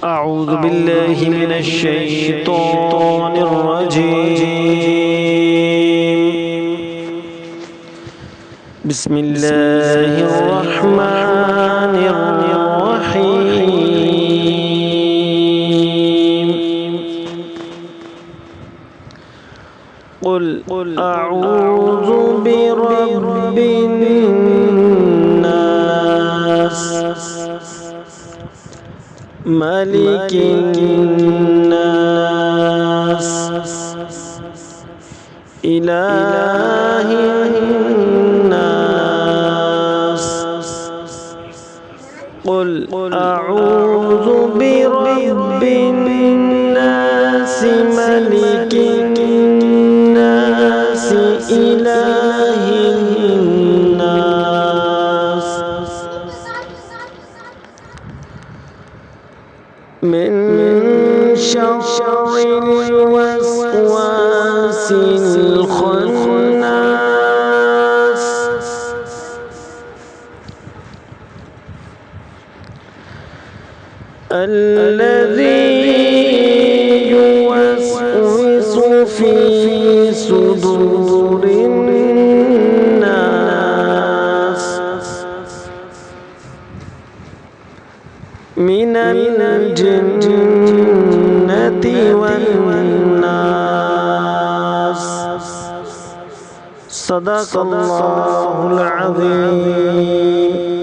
أعوذ بالله من الشيطان الرجيم بسم الله الرحمن الرحيم قل أعوذ برب الناس ملك الناس إله الناس قل أعوذ برب الناس ملك الناس إله الناس من شر الوسواس الخناس الذي يوسوس في صدور الناس من الجنة والناس صدق الله العظيم.